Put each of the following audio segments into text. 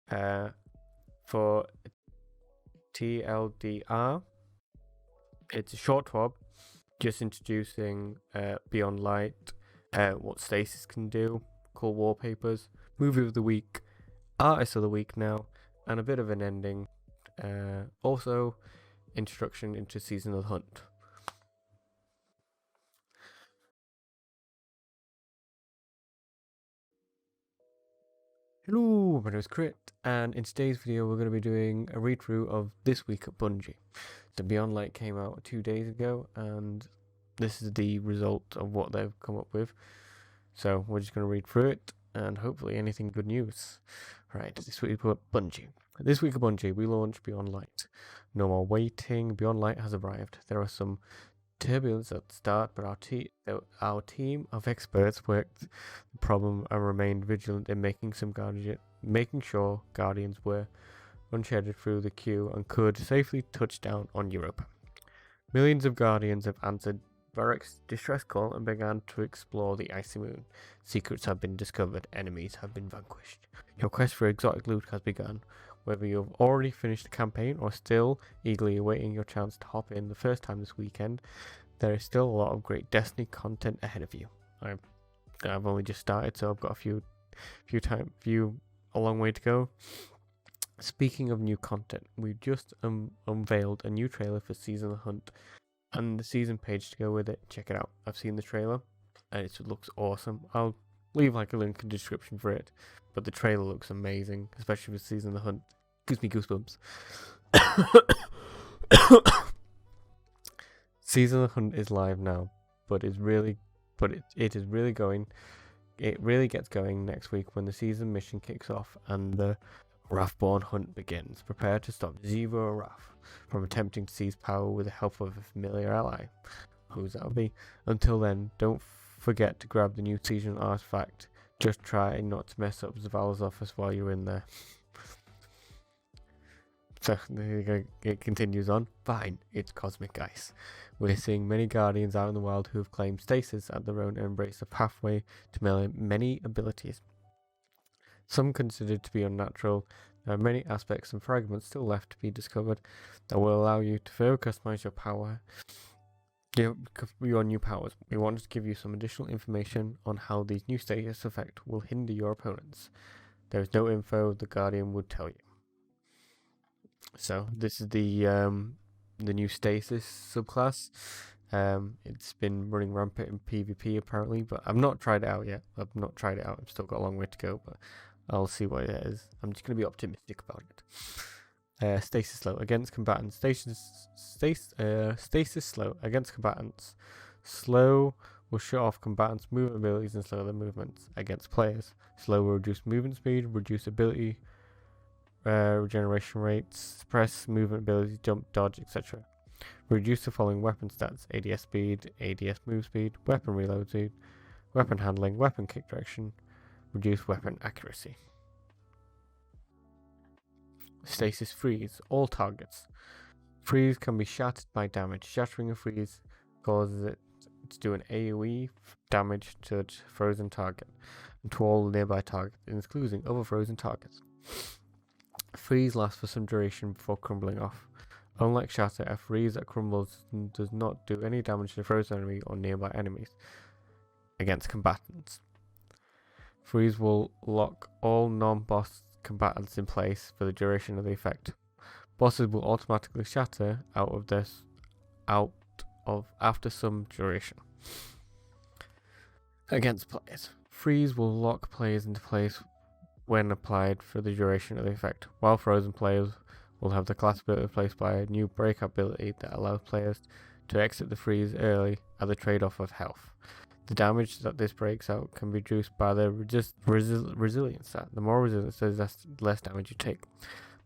For TLDR, it's a short Twab, just introducing Beyond Light, what Stasis can do, cool wallpapers, movie of the week, artist of the week now, and a bit of an ending. Also, introduction into Season of the Hunt. Hello, my name is Crit, and in today's video we're going to be doing a read-through of This Week at Bungie. So Beyond Light came out 2 days ago, and this is the result of what they've come up with. So we're just going to read through it, and hopefully anything good news. Right, this week at Bungie. This week at Bungie, we launched Beyond Light. No more waiting, Beyond Light has arrived. There are some turbulence at the start, but our team of experts worked the problem and remained vigilant in making sure Guardians were unshedded through the queue and could safely touch down on Europe. Millions of Guardians have answered Barak's distress call and began to explore the icy moon. Secrets have been discovered, enemies have been vanquished. Your quest for exotic loot has begun. Whether you've already finished the campaign or still eagerly awaiting your chance to hop in the first time this weekend, there is still a lot of great Destiny content ahead of you. I've only just started, so I've got a long way to go. Speaking of new content, we've just unveiled a new trailer for Season of the Hunt and the season page to go with it. Check it out. I've seen the trailer and it looks awesome. I'll leave like a link in the description for it, but the trailer looks amazing, especially for Season of the Hunt. Gives me goosebumps. Season of the Hunt is live now, but it is really going. It really gets going next week when the season mission kicks off and the Wrathborn hunt begins. Prepare to stop Zero Wrath from attempting to seize power with the help of a familiar ally. Who's that'll be? Until then, don't forget to grab the new season artifact. Just try not to mess up Zavala's office while you're in there. So it continues on. Fine, it's cosmic ice. We're seeing many Guardians out in the wild who have claimed stasis at their own and embrace a pathway to many abilities. Some considered to be unnatural. There are many aspects and fragments still left to be discovered that will allow you to further customize your power. Your new powers. We wanted to give you some additional information on how these new status effects will hinder your opponents. There is no info the Guardian would tell you. So this is the new Stasis subclass. It's been running rampant in PvP apparently, but I've not tried it out yet. I've still got a long way to go, but I'll see what it is. I'm just going to be optimistic about it. Stasis slow against combatants. Stasis slow against combatants. Slow will shut off combatants' movement abilities and slow their movements. Against players, slow will reduce movement speed, reduce ability regeneration rates, suppress movement ability, jump, dodge, etc. Reduce the following weapon stats: ADS speed, ADS move speed, weapon reload speed, weapon handling, weapon kick direction, reduce weapon accuracy. Stasis Freeze. All targets. Freeze can be shattered by damage. Shattering a freeze causes it to do an AoE damage to a frozen target and to all nearby targets, including other frozen targets. Freeze lasts for some duration before crumbling off. Unlike Shatter, a freeze that crumbles does not do any damage to the frozen enemy or nearby enemies. Against combatants, Freeze will lock all non-boss combatants in place for the duration of the effect. Bosses will automatically shatter after some duration. Against players, Freeze will lock players into place when applied for the duration of the effect, while frozen players will have the class ability replaced by a new breakout ability that allows players to exit the freeze early at the trade-off of health. The damage that this breaks out can be reduced by the resilience stat. The more resilience, the less damage you take.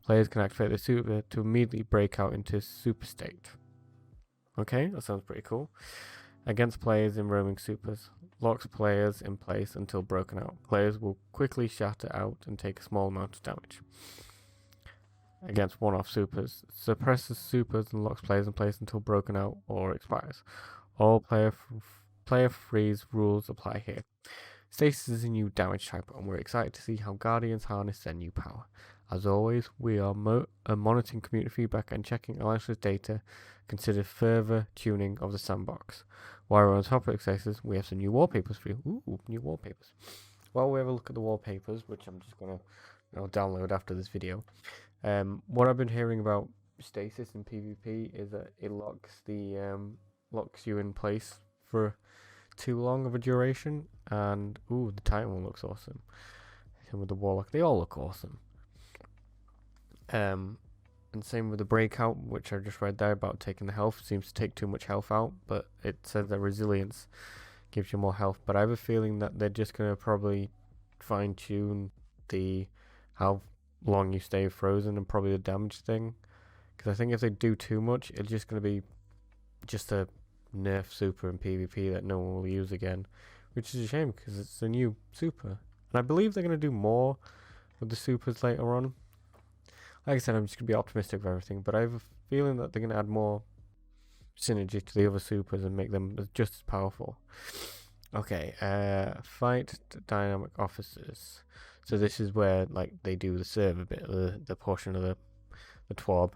Players can activate the super to immediately break out into super state. Okay, that sounds pretty cool. Against players in roaming supers, locks players in place until broken out. Players will quickly shatter out and take a small amount of damage. Against one-off supers, suppresses supers and locks players in place until broken out or expires. All player freeze rules apply here. Stasis is a new damage type, and we're excited to see how Guardians harness their new power. As always, we are monitoring community feedback and checking Alliance's data. Consider further tuning of the sandbox. While we're on topic of Stasis, we have some new wallpapers for you. Ooh, new wallpapers. While we have a look at the wallpapers, which I'm just gonna download after this video. What I've been hearing about Stasis and PvP is that it locks you in place for too long of a duration, and ooh, the Titan one looks awesome. Same with the Warlock, they all look awesome. And same with the Breakout, which I just read there about taking the health. Seems to take too much health out, but it says that resilience gives you more health. But I have a feeling that they're just gonna probably fine tune the how long you stay frozen and probably the damage thing. Because I think if they do too much, it's just gonna be just a nerf super in PvP that no one will use again, which is a shame because it's a new super. And I believe they're gonna do more with the supers later on. Like I said, I'm just going to be optimistic of everything, but I have a feeling that they're going to add more synergy to the other supers and make them just as powerful. Okay, fight dynamic officers. So this is where like they do the server bit, the portion of the Twab.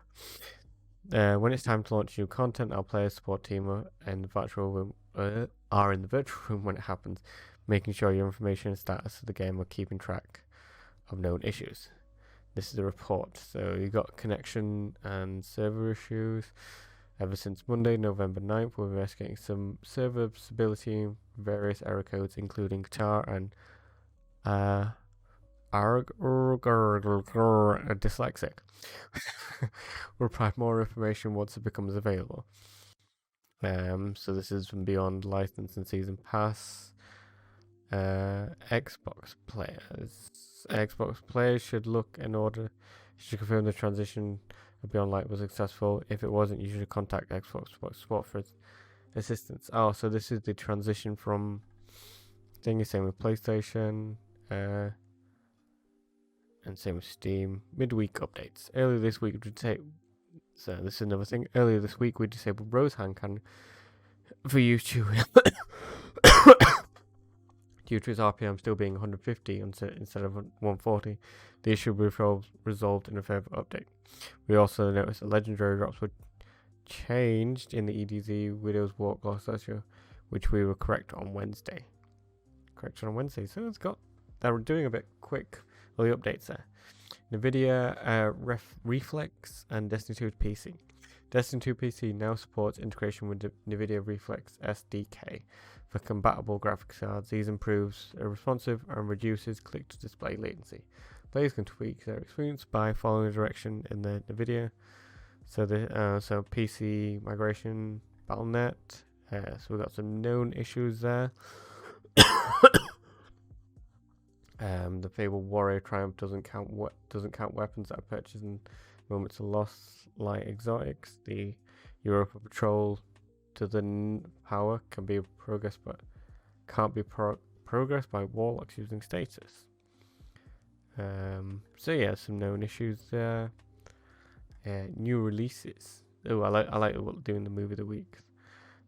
When it's time to launch new content, our players support team are in the virtual room when it happens, making sure your information and status of the game are keeping track of known issues. This is the report. So you got connection and server issues. Ever since Monday, November 9th, we're investigating some server stability, various error codes, including tar and dyslexic. We'll provide more information once it becomes available. So this is from Beyond License and Season Pass. Xbox players should look in order to confirm the transition of Beyond Light was successful. If it wasn't, you should contact Xbox support for assistance. Oh, so this is the transition from thing. Same with PlayStation, and same with Steam. Midweek updates. Earlier this week, so this is another thing. Earlier this week, we disabled Rose Hand Cannon for YouTube. Due to its RPM still being 150 instead of 140, the issue will be resolved in a further update. We also noticed that legendary drops were changed in the EDZ Widow's Walk last issue, which we will correct on Wednesday. So they're doing a bit quick, all the updates there. NVIDIA Reflex and Destiny 2 PC. Destiny 2 PC now supports integration with the NVIDIA Reflex SDK for compatible graphics cards. These improves responsive and reduces click-to-display latency. Players can tweak their experience by following the direction in the NVIDIA. So PC migration, Battle.net. So we've got some known issues there. The Fabled Warrior Triumph doesn't count weapons that are purchased in moments of loss, like exotics. The Europa Patrol to the power can be progressed, but can't be progressed by Warlocks using status. So yeah, some known issues there. New releases. Oh, I like doing the movie of the week.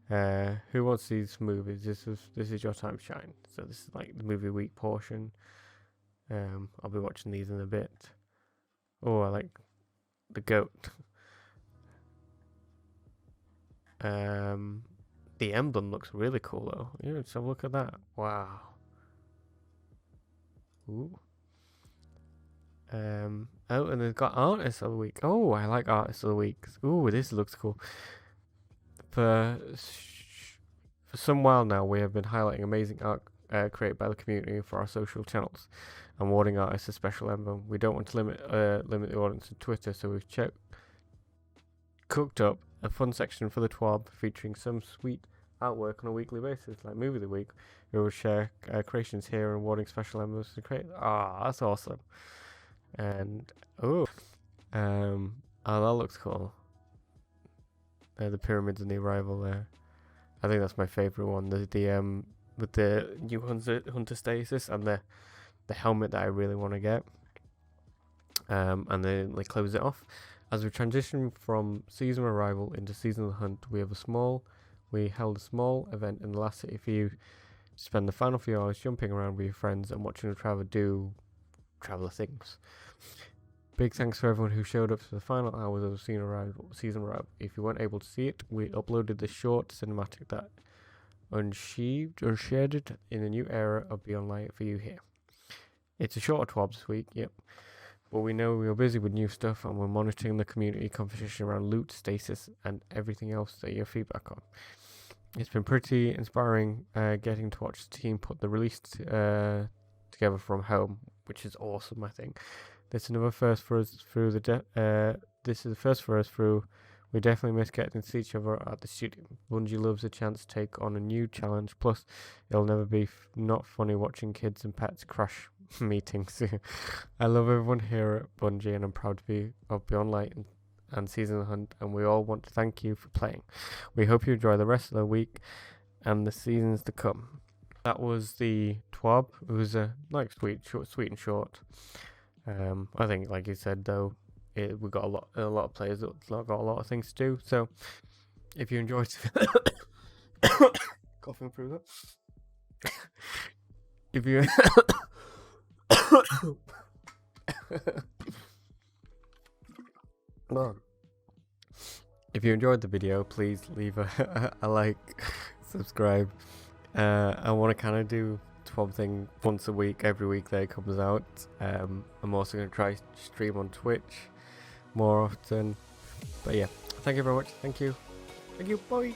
Who wants these movies? This is your time to shine. So this is like the movie week portion. I'll be watching these in a bit. Oh, I like the goat. The emblem looks really cool though. Yeah, let's have a look at that. Wow. Ooh. Oh, and they've got artists of the week. Oh, I like artists of the week. Ooh, this looks cool. For some while now, we have been highlighting amazing art created by the community for our social channels and awarding artists a special emblem. We don't want to limit the audience to Twitter, so we've cooked up a fun section for the Twab featuring some sweet artwork on a weekly basis, like Movie of the Week. We will share creations here and awarding special emblems to create. That's awesome. And that looks cool. The pyramids and the arrival there. I think that's my favorite one. The with the new hunter stasis and the helmet that I really want to get. And then they close it off. As we transition from seasonal arrival into seasonal hunt, we held a small event in the last city for you to spend the final few hours jumping around with your friends and watching the traveler do traveler things. Big thanks for everyone who showed up for the final hours of the season arrival. If you weren't able to see it, we uploaded the short cinematic that unsheathed it in a new era of Beyond Light for you here. It's a shorter Twab this week, yep. But we know we are busy with new stuff and we're monitoring the community conversation around loot, stasis, and everything else that you have feedback on. It's been pretty inspiring getting to watch the team put the release together from home, which is awesome, I think. This is another first for us through this is the first for us through. We definitely miss getting to see each other at the studio. Bungie loves a chance to take on a new challenge. Plus, it'll never be not funny watching kids and pets crash meetings. I love everyone here at Bungie, and I'm proud to be of Beyond Light and Season Hunt. And we all want to thank you for playing. We hope you enjoy the rest of the week and the seasons to come. That was the Twab. It was like sweet and short. I think, like you said, though, we got a lot of players that got a lot of things to do. So, if you enjoyed coughing through that, if you if you enjoyed the video, please leave a like, subscribe. I want to kind of do Twab thing once a week, every week that it comes out. I'm also going to try stream on Twitch more often. But yeah, thank you very much. Thank you. Bye.